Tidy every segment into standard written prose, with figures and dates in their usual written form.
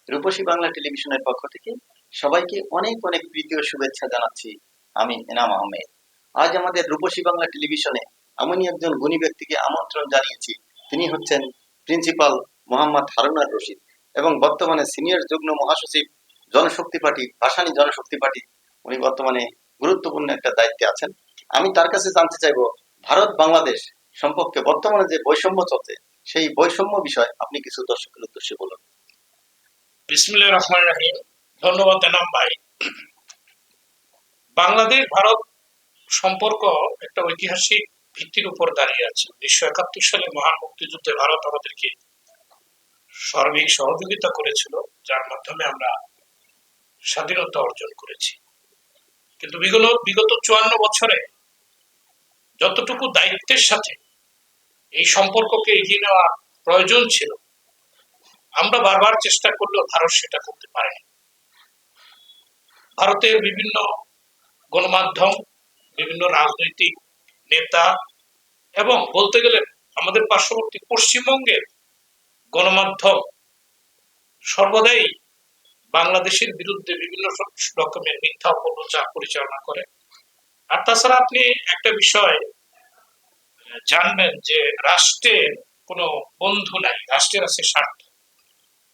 রূপসী বাংলা টেলিভিশনের পক্ষ থেকে সবাইকে অনেক অনেক প্রীতি ও শুভেচ্ছা জানাচ্ছি। আমি এনাম আহমেদ। আজ আমাদের রূপসী বাংলা টেলিভিশনে এমনই একজন গুণী ব্যক্তিকে আমন্ত্রণ জানিয়েছি। তিনি হচ্ছেন প্রিন্সিপাল মোহাম্মদ হারুনার রশিদ এবং বর্তমানে সিনিয়র যুগ্ম মহাসচিব জনশক্তি পার্টি, ভাসানী জনশক্তি পার্টি। উনি বর্তমানে গুরুত্বপূর্ণ একটা দায়িত্বে আছেন। আমি তার কাছে জানতে চাইব, ভারত বাংলাদেশ সম্পর্কে বর্তমানে যে বৈষম্য চলছে, সেই বৈষম্য বিষয় আপনি কিছু দর্শকের উদ্দেশ্যে বলুন। বিসমিল্লাহির রহমানির রহিম। ধন্যবাদ এনাম ভাই। বাংলাদেশ ভারত সম্পর্ক একটা ঐতিহাসিক ভিত্তির উপর দাঁড়িয়ে আছে। 1971 সালে মহান মুক্তিযুদ্ধে ভারত আমাদেরকে সার্বিক সহযোগিতা করেছিল, যার মাধ্যমে আমরা স্বাধীনতা অর্জন করেছি। কিন্তু বিগত 54 বছরে যতটুকু দায়িত্বের সাথে এই সম্পর্ককে এগিয়ে নেওয়া প্রয়োজন ছিল, আমরা বারবার চেষ্টা করলেও ভারত সেটা করতে পারেনি। ভারতের বিভিন্ন গণমাধ্যম, বিভিন্ন রাজনৈতিক নেতা এবং বলতে গেলে আমাদের পার্শ্ববর্তী পশ্চিমবঙ্গের গণমাধ্যম সর্বদাই বাংলাদেশের বিরুদ্ধে বিভিন্ন রকমের মিথ্যা অপপ্রচার পরিচালনা করে। আর তাছাড়া আপনি একটা বিষয় জানবেন যে রাষ্ট্রের কোনো বন্ধু নাই, রাষ্ট্রের আছে স্বার্থ।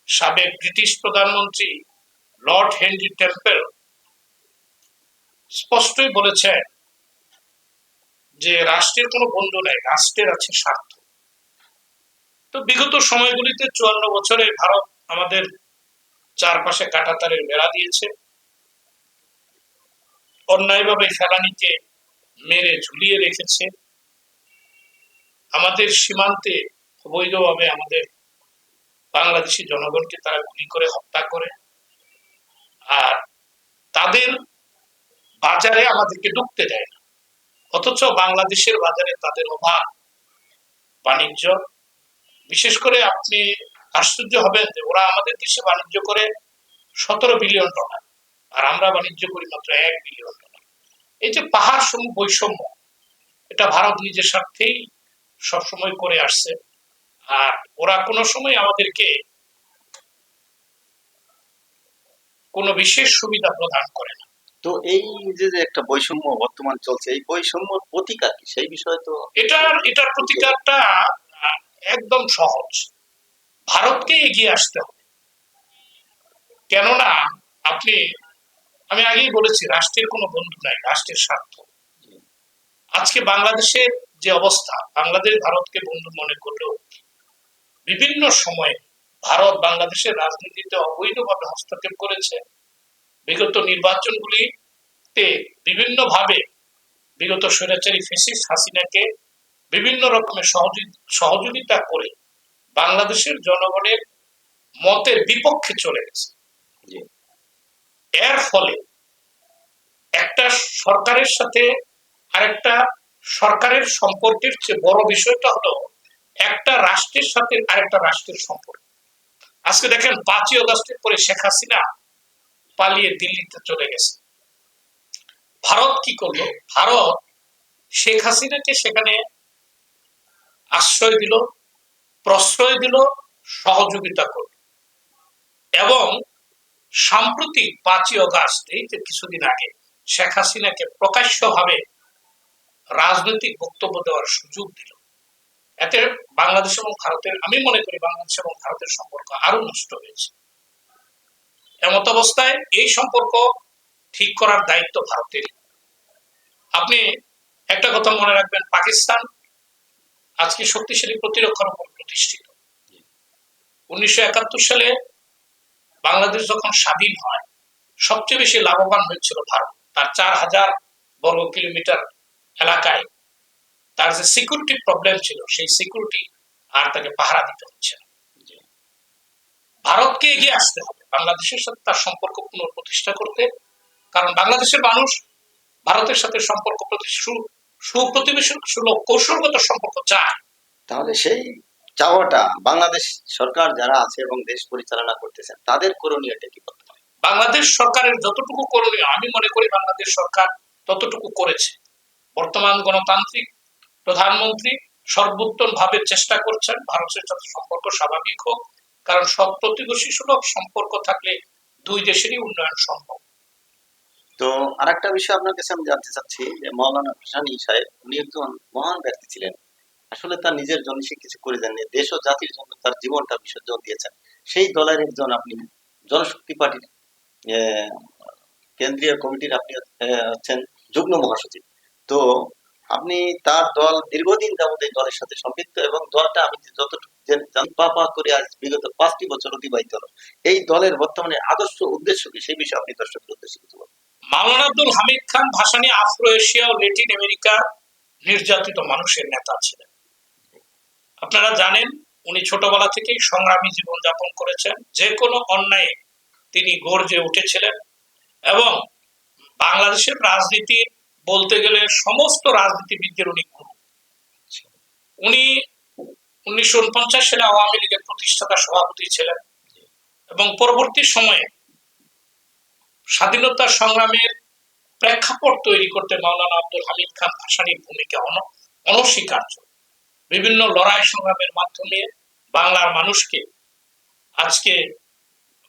সাবেক ব্রিটিশ প্রধানমন্ত্রী লর্ড হেনরি টেম্পল স্পষ্টই বলেছেন যে রাষ্ট্রের কোনো বন্ধু নাই, রাষ্ট্রের আছে স্বার্থ। তো বিগত সময়গুলিতে 54 বছরে ভারত আমাদের চারপাশে কাঁটাতারের বেড়া দিয়েছে, অন্যায়ভাবে ফেলানিকে মেরে ঝুলিয়ে রেখেছে, আমাদের সীমান্তে অবৈধভাবে আমাদের বাংলাদেশি জনগণকে তারা গুলি করে হত্যা করে, আর তাদের বাজারে আমাদেরকে ঢুকতে দেয় না। অথচ বাংলাদেশের বাজারে তাদের অবাধ বাণিজ্য। বিশেষ করে আপনি আশ্চর্য হবেন যে ওরা আমাদের দেশে বাণিজ্য করে $17 বিলিয়ন, আর আমরা বাণিজ্য করি মাত্র $1 বিলিয়ন। এই যে পাহাড় সম বৈষম্য, এটা ভারত নিজের স্বার্থেই সবসময় করে আসছে। আর ওরা কোনো সময় আমাদেরকে কোনো বিশেষ সুবিধা প্রদান করে না। তো এই যে একটা বৈষম্য বর্তমান চলছে, এই বৈষম্যর প্রতিকার কি, সেই বিষয়ে তো এটার প্রতিকারটা একদম সহজ। ভারতকে এগিয়ে আসতে হবে। কেননা আমি আগেই বলেছি, রাষ্ট্রের কোনো বন্ধু নাই, রাষ্ট্রের স্বার্থ। আজকে বাংলাদেশের যে অবস্থা, বাংলাদেশ ভারতকে বন্ধু মনে করলেও বিভিন্ন সময়ে ভারত বাংলাদেশের রাজনীতিতে অবৈধভাবে হস্তক্ষেপ করেছে। বিগত নির্বাচনগুলিতে বিভিন্নভাবে বিগত স্বৈরাচারী ফ্যাসিস্ট হাসিনাকে বিভিন্ন রকমের সহযোগিতা করে বাংলাদেশের জনগণের মতের বিপক্ষে চলে গেছে। এর ফলে একটা সরকারের সাথে আরেকটা সরকারের সম্পর্কের চেয়ে বড় বিষয়টা হলো একটা রাষ্ট্রের সাথে আরেকটা রাষ্ট্রের সম্পর্ক। আজকে দেখেন 5ই আগস্টের পরে শেখ হাসিনা পালিয়ে দিল্লিতে চলে গেছে। ভারত কি করলো? ভারত শেখ হাসিনাকে সেখানে আশ্রয় দিল, প্রশ্রয় দিল, সহযোগিতা করল। এবং সাম্প্রতিক 5ই আগস্ট, এই যে কিছুদিন আগে, শেখ হাসিনাকে প্রকাশ্যভাবে রাজনৈতিক বক্তব্য দেওয়ার সুযোগ দিল। এতে বাংলাদেশ এবং ভারতের, আমি মনে করি বাংলাদেশ এবং ভারতের সম্পর্ক আরো নষ্ট হয়েছে। এমত অবস্থায় এই সম্পর্ক ঠিক করার দায়িত্ব ভারতের। আপনি একটা কথা মনে রাখবেন, পাকিস্তান আজকে শক্তিশালী প্রতিরক্ষার উপর প্রতিষ্ঠিত। 1971 সালে বাংলাদেশ যখন স্বাধীন হয়, সবচেয়ে বেশি লাভবান হয়েছিল ভারত। তার 4000 বর্গ কিলোমিটার এলাকায় তার যে সিকিউরিটি প্রবলেম ছিল, সেই সিকিউরিটি আর তাকে পাহারা দিতে হচ্ছে না। ভারতকে এগিয়ে আসতে হবে বাংলাদেশের সাথে তার সম্পর্ক পুনঃপ্রতিষ্ঠা করতে। কারণ বাংলাদেশের মানুষ ভারতের সাথে সম্পর্ক সুপ্রতিবেশী সুলভ কৌশলগত সম্পর্ক চায়। তাহলে সেই চাওয়াটা বাংলাদেশ সরকার যারা আছে এবং দেশ পরিচালনা করতেছেন, তাদের করণীয়টা কি করতে হবে? বাংলাদেশ সরকারের যতটুকু করণীয়, আমি মনে করি বাংলাদেশ সরকার ততটুকু করেছে। বর্তমান গণতান্ত্রিক প্রধানমন্ত্রী সর্বোত্তম ভাবে চেষ্টা করছেন ভারতের সাথে সম্পর্ক স্বাভাবিক হোক কারণ সৎ প্রতিবেশী সুলভ সম্পর্ক থাকলে দুই দেশেরই উন্নয়ন সম্ভব। তো আরেকটা বিষয় আপনার কাছে আমি জানতে চাচ্ছি যে মৌলানা ভাসানী সাহেব উনি একজন মহান ব্যক্তি ছিলেন। আসলে তার নিজের জন্য সে কিছু করে দেননি, দেশ ও জাতির জন্য তার জীবনটা বিসর্জন দিয়েছেন। সেই দলের একজন আপনি, জনশক্তি পার্টির আহ, কেন্দ্রীয় কমিটির আপনি হচ্ছেন যুগ্ম মহাসচিব। তো আপনি তার দল দীর্ঘদিন যাবত এই দলের সাথে সম্পৃক্ত, এবং দলটা আমি যতটুকু পা পা করে আজ বিগত 5টি বছর অতিবাহিত হলো। এই দলের বর্তমানে আদর্শ উদ্দেশ্য কি, সেই বিষয়ে আপনি দর্শকের উদ্দেশ্যে কিছু বলুন। মাওলানা আব্দুল হামিদ খান ভাসানী আফ্রো এশিয়া ও ল্যাটিন আমেরিকার নির্যাতিত মানুষের নেতা ছিলেন। আপনারা জানেন উনি ছোটবেলা থেকেই সংগ্রামী জীবনযাপন করেছেন, যে কোনো অন্যায়ে তিনি গর্জে উঠেছিলেন এবং বাংলাদেশের রাজনীতির বলতে গেলে সমস্ত রাজনীতিবিদদের উনি গুরু। উনি 1949 সালে আওয়ামী লীগের প্রতিষ্ঠাতা সভাপতি ছিলেন এবং পরবর্তী সময়ে স্বাধীনতা সংগ্রামের প্রেক্ষাপট তৈরি করতে মাওলানা আব্দুল হামিদ খান ভাসানীর ভূমিকা অনস্বীকার্য। বিভিন্ন লড়াই সংগ্রামের মাধ্যমে বাংলার মানুষকে আজকে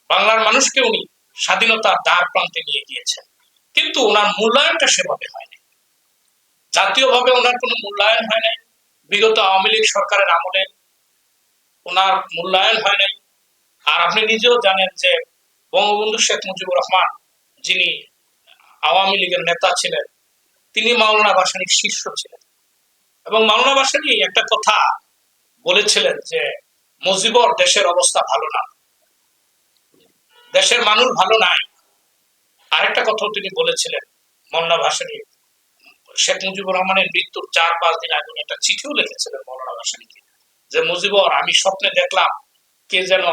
বাংলার মানুষকে উনি স্বাধীনতার দ্বার প্রান্তে নিয়ে গিয়েছেন, কিন্তু ওনার মূল্যায়নটা সেভাবে হয়নি। জাতীয়ভাবে ওনার কোনো মূল্যায়ন হয় নাই। বিগত আওয়ামী লীগ সরকারের আমলে ওনার মূল্যায়ন হয় নাই। আর আপনি নিজেও জানেন যে বঙ্গবন্ধু শেখ মুজিবুর রহমান, যিনি আওয়ামী লীগের নেতা ছিলেন, তিনি মাওলানা ভাসানীর শিষ্য ছিলেন এবং মাওলানা ভাসানী একটা কথা বলেছিলেন যে মুজিবর দেশের অবস্থা ভালো না, দেশের মানুষ ভালো নাই। আরেকটা কথাও তিনি বলেছিলেন মাওলানা ভাসানী, শেখ মুজিবুর রহমানের মৃত্যুর 4-5 দিন আগে একটা চিঠিও লিখেছিলেন মাওলানা ভাসানীকে, যে মুজিবর, আমি স্বপ্নে দেখলাম কে যেন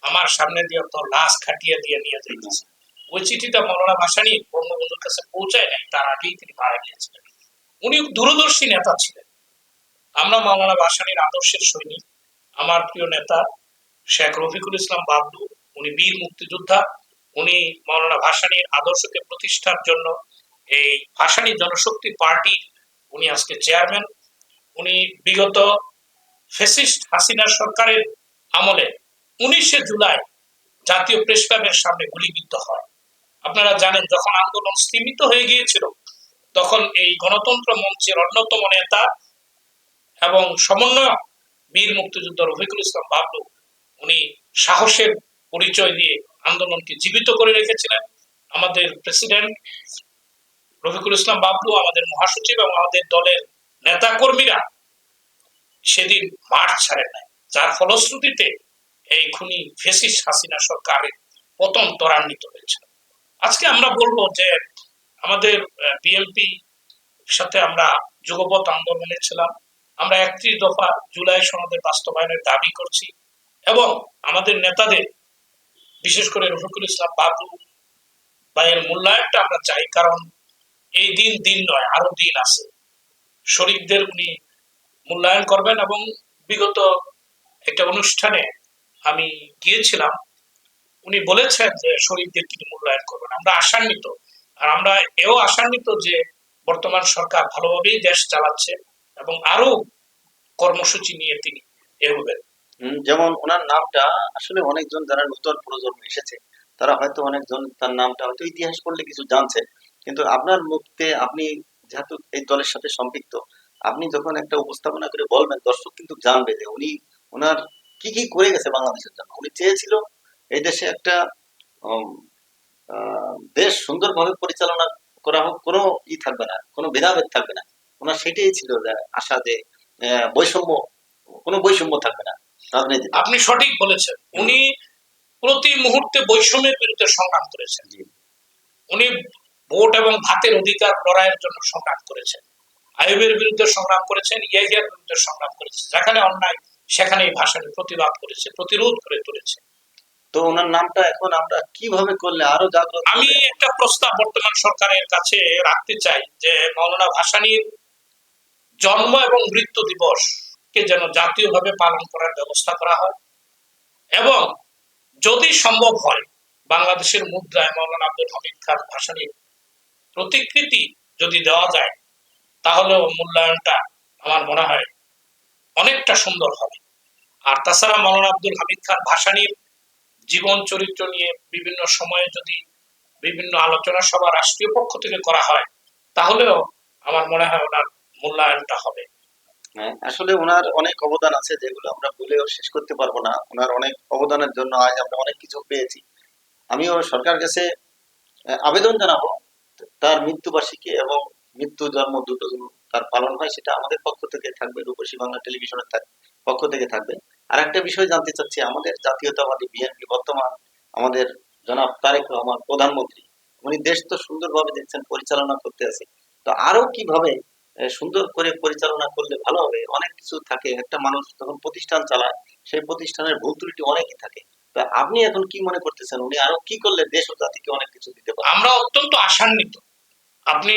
আমার সামনে দিয়ে তোর লাশ খাটিয়ে দিয়ে নিয়ে যাইতেছে। ওই চিঠিটা মাওলানা ভাসানী বঙ্গবন্ধুর কাছে পৌঁছায় নাই, তার আগেই তিনি মারা গিয়েছিলেন। উনি দূরদর্শী নেতা ছিলেন। আমরা মাওলানা ভাসানীর আদর্শের সৈনিক। আমার প্রিয় নেতা শেখ রফিকুল ইসলাম বাবলু, উনি বীর মুক্তিযোদ্ধা। উনি মাওলানা ভাসানীর আদর্শকে প্রতিষ্ঠার জন্য এই ভাসানী জনশক্তি পার্টি উনি আজকে চেয়ারম্যান। উনি বিগত ফ্যাসিস্ট হাসিনা সরকারের আমলে 19শে জুলাই জাতীয় প্রেস ক্লাবের সামনে গুলিবিদ্ধ হয়। আপনারা জানেন যখন আন্দোলন স্থিমিত হয়ে গিয়েছিল, তখন এই গণতন্ত্র মঞ্চের অন্যতম নেতা এবং সমন্বয়ক বীর মুক্তিযুদ্ধ রফিকুল ইসলাম বাবলু, উনি সাহসের পরিচয় দিয়ে আন্দোলনকে জীবিত করে রেখেছিলেন। আমাদের প্রেসিডেন্ট রফিকুল ইসলাম বাবলু, আমাদের মহাসচিব এবং আমাদের দলের নেতা কর্মীরা সেদিন মাঠ ছাড়েন নাই, যার ফলশ্রুতিতে এই খুনি ফেসিস্ট হাসিনা সরকারের পতন ত্বরান্বিত হয়েছিল। আজকে আমরা বলবো যে আমাদের বিএনপি সাথে আমরা যুগপৎ আন্দোলনে ছিলাম। আমরা 31 দফা জুলাই সনদের বাস্তবায়নের দাবি করছি এবং আমাদের নেতাদের, বিশেষ করে রফিকুল ইসলাম বাবু ভাইয়ের মূল্যায়নটা আমরা চাই, কারণ এই দিন দিন নয়, আরো দিন আছে। শরীরদের উনি মূল্যায়ন করবেন এবং বিগত একটা অনুষ্ঠানে আমি গিয়েছিলাম, উনি বলেছেন যে শরীরদের তিনি মূল্যায়ন করবেন। আমরা আশান্বিত, আর আমরা এও আশান্বিত যে বর্তমান সরকার ভালোভাবেই দেশ চালাচ্ছে এবং আরো কর্মসূচি নিয়ে তিনি এগোবেন। যেমন ওনার নামটা আসলে অনেকজন যারা নতুন প্রজন্ম এসেছে, তারা হয়তো অনেকজন তার নামটা হয়তো ইতিহাস পড়লে কিছু জানছে, কিন্তু আপনার মুখতে আপনি যেহেতু এই দলের সাথে সম্পৃক্ত, আপনি যখন একটা উপস্থাপনা করে বলবেন, দর্শক কিন্তু জানবে যে উনি ওনার কি কি করে গেছে বাংলাদেশের জন্য। উনি চেয়েছিল এই দেশে একটা উম, দেশ সুন্দরভাবে পরিচালনা করা হোক, কোনো থাকবে না, কোনো ভেদাভেদ থাকবে না। ওনার সেটাই ছিল যে আশা, যে বৈষম্য, কোনো বৈষম্য থাকবে না রাজনীতিতে। আপনি সঠিক বলেছেন, উনি প্রতি মুহূর্তে বৈষম্যের বিরুদ্ধে সংগ্রাম করেছেন। উনি ভোট এবং ভাতের অধিকার লড়াইয়ের জন্য সংগ্রাম করেছেন, আইয়ুবের বিরুদ্ধে সংগ্রাম করেছেন, ইয়াহিয়ার বিরুদ্ধে সংগ্রাম করেছেন। যেখানে অন্যায় সেখানেই ভাষণে প্রতিবাদ করেছে, প্রতিরোধ করে তুলেছে। তো ওনার নামটা এখন আমরা কিভাবে করলে আরো জাগ্রত আমি একটা প্রস্তাব বর্তমান সরকারের কাছে রাখতে চাই যে মাওলানা ভাসানীর জন্ম এবং মৃত্যু দিবস কে যেন জাতীয়ভাবে পালন করার ব্যবস্থা করা হয় এবং যদি সম্ভব হয় বাংলাদেশের মুদ্রায় মাওলানা আব্দুল হামিদ খান ভাসানীর প্রতিকৃতি যদি দেওয়া যায়, তাহলেও মূল্যায়নটা আমার মনে হয় অনেকটা সুন্দর হবে। আর তাছাড়া মাওলানা আব্দুল হামিদ খান ভাসানীর জীবন চরিত্র নিয়ে বিভিন্ন সময়ে যদি বিভিন্ন আলোচনা সভা রাষ্ট্রীয় পক্ষ থেকে করা হয়, তাহলেও আমার মনে হয় ওনার মূল্যায়নটা হবে। হ্যাঁ, আসলে ওনার অনেক অবদান আছে যেগুলো আমরা বলেও শেষ করতে পারবো না। ওনার অনেক অবদানের জন্য আজ আমরা অনেক কিছু পেয়েছি। আমিও সরকার কাছে আবেদন জানাবো, তার মৃত্যুবার্ষিকী এবং মৃত্যু জন্ম দুটো যেন তার পালন হয়, সেটা আমাদের পক্ষ থেকে থাকবে, রূপসী বাংলা টেলিভিশনের পক্ষ থেকে থাকবে। আর একটা বিষয় জানতে চাচ্ছি, আমাদের জাতীয়তাবাদী বিএনপি বর্তমান আমাদের জনাব তারেক রহমান প্রধানমন্ত্রী, উনি দেশ তো সুন্দরভাবে দেখছেন পরিচালনা করতে আছে, তো আরো কিভাবে সুন্দর করে পরিচালনা করলে ভালো হবে? অনেক কিছু থাকে, একটা মানুষ যখন প্রতিষ্ঠান চালায় সেই প্রতিষ্ঠানের ভুল ত্রুটি অনেকই থাকে। তা আপনি এখন কি মনে করতেছেন উনি আরো কি করলে দেশ ও জাতিকে অনেক কিছু দিতে পারে? আমরা অত্যন্ত আশান্বিত। আপনি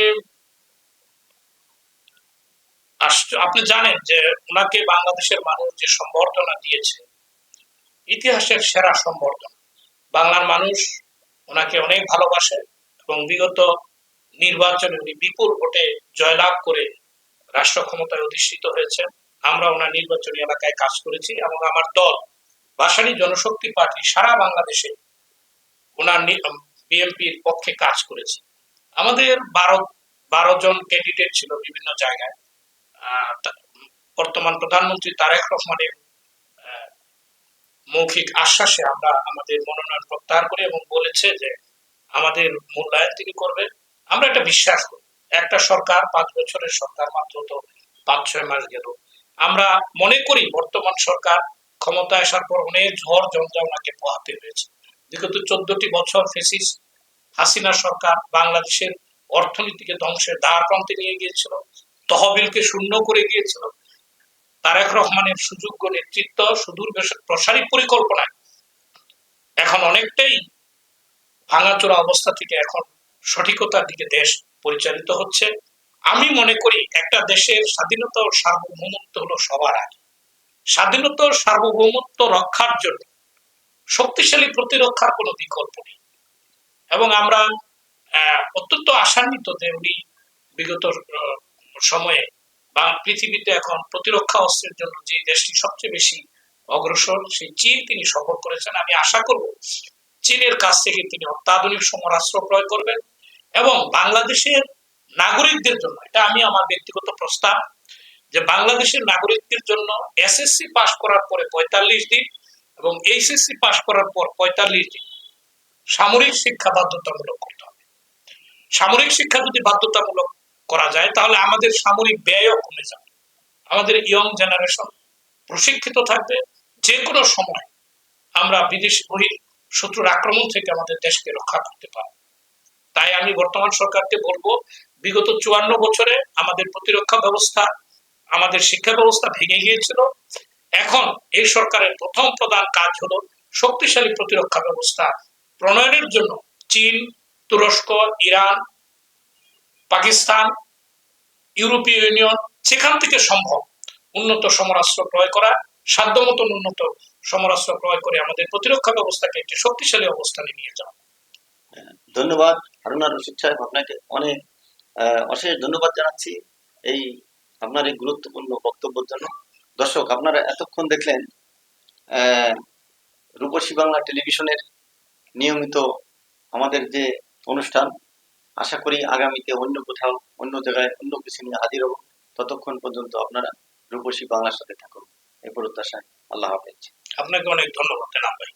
আপনি জানেন যে ওনাকে বাংলাদেশের মানুষ যে সম্বর্ধনা দিয়েছে, ইতিহাসের সেরা সম্বর্ধনা। বাংলার মানুষ ওনাকে অনেক ভালোবাসে এবং বিগত নির্বাচনে উনি বিপুল ভোটে জয়লাভ করে রাষ্ট্র ক্ষমতায় অধিষ্ঠিত হয়েছেন। আমরা ওনার নির্বাচনী এলাকায় কাজ করেছি এবং আমার দল ভাসানী জনশক্তি পার্টি সারা বাংলাদেশে ওনার বিএনপির পক্ষে কাজ করেছি। আমাদের 12 জন ক্যান্ডিডেট ছিল বিভিন্ন জায়গায়। বর্তমান প্রধানমন্ত্রী তারেক রহমানের মৌখিক আশ্বাসে আমরা আমাদের মনোনয়ন প্রত্যাহার করি এবং বলেছে যে আমাদের মূল্যায়ন তিনি করবেন। আমরা এটা বিশ্বাস করি। একটা সরকার, 5 বছরের সরকার, মাত্র তো 5-6 মাস গেল। আমরা মনে করি বর্তমান সরকার ক্ষমতায় আসার পর অনেক ঝড় ঝঞ্ঝা ওনাকে পোহাতে হয়েছে। বিগত 14টি বছর ফেসিস হাসিনা সরকার বাংলাদেশের অর্থনীতিকে ধ্বংসের দ্বার প্রান্তে নিয়ে গিয়েছিল, তহবিলকে শূন্য করে গিয়েছিল। তারেক রহমানের সুযোগ্য নেতৃত্ব, সুদূর প্রসারী পরিকল্পনায় এখন অনেকটাই ভাঙাচোরা অবস্থা থেকে এখন সঠিকতার দিকে দেশ পরিচালিত হচ্ছে। আমি মনে করি একটা দেশের স্বাধীনতা ও সার্বভৌমত্ব হলো সবার আগে। স্বাধীনতা ও সার্বভৌমত্ব রক্ষার জন্য শক্তিশালী প্রতিরক্ষার কোনো বিকল্প নেই এবং আমরা অত্যন্ত আশান্বিত যে উনি বিগত সময়ে বা পৃথিবীতে এখন প্রতিরক্ষা অস্ত্রের জন্য যে দেশটি সবচেয়ে বেশি অগ্রসর, সেই চীন তিনি সফর করেছেন। আমি আশা করব চীনের কাছ থেকে তিনি অত্যাধুনিক সমরাস্ত্র ক্রয় করবেন এবং বাংলাদেশের নাগরিকদের জন্য, এটা আমি আমার ব্যক্তিগত প্রস্তাব, যে বাংলাদেশের নাগরিকদের জন্য এসএসসি পাস করার পরে 45 দিন এবং এইচএসসি পাস করার পর 45 দিন সামরিক শিক্ষা বাধ্যতামূলক করতে হবে। সামরিক শিক্ষা যদি বাধ্যতামূলক করা যায় তাহলে আমাদের সামরিক ব্যয়ও কমে যাবে, আমাদের ইয়ং জেনারেশন প্রশিক্ষিত থাকবে, যে কোনো সময় আমরা বিদেশি বহির শত্রুর আক্রমণ থেকে আমাদের দেশকে রক্ষা করতে পারবো। তাই আমি বর্তমান সরকারকে বলবো, বিগত 54 বছরে আমাদের প্রতিরক্ষা ব্যবস্থা, আমাদের শিক্ষা ব্যবস্থা ভেঙে গিয়েছিল। এখন এই সরকারের প্রথম প্রধান কাজ হলো শক্তিশালী প্রতিরক্ষা ব্যবস্থা প্রণয়নের জন্য চীন, তুরস্ক, ইরান, পাকিস্তান, ইউরোপীয় ইউনিয়ন, সেখান থেকে সম্ভব উন্নত সমরাস্ত্র ক্রয় করা, সাধ্যমতো উন্নত সমরাস্ত্র ক্রয় করে আমাদের প্রতিরক্ষা ব্যবস্থাকে একটি শক্তিশালী অবস্থানে নিয়ে যাওয়া। ধন্যবাদ হারুনা রশিদ সাহেব, আপনাকে অনেক অশেষ ধন্যবাদ জানাচ্ছি এই আপনার এই গুরুত্বপূর্ণ বক্তব্যের জন্য। দর্শক, আপনারা এতক্ষণ দেখলেন রূপসী বাংলা টেলিভিশনের নিয়মিত আমাদের যে অনুষ্ঠান। আশা করি আগামীতে অন্য কোথাও, অন্য জায়গায়, অন্য কিছু নিয়ে হাজির হব। ততক্ষণ পর্যন্ত আপনারা রূপসী বাংলার সাথে থাকুন, এই প্রত্যাশায়। আল্লাহ হাফেজ। আপনাকে অনেক ধন্যবাদ জানাই।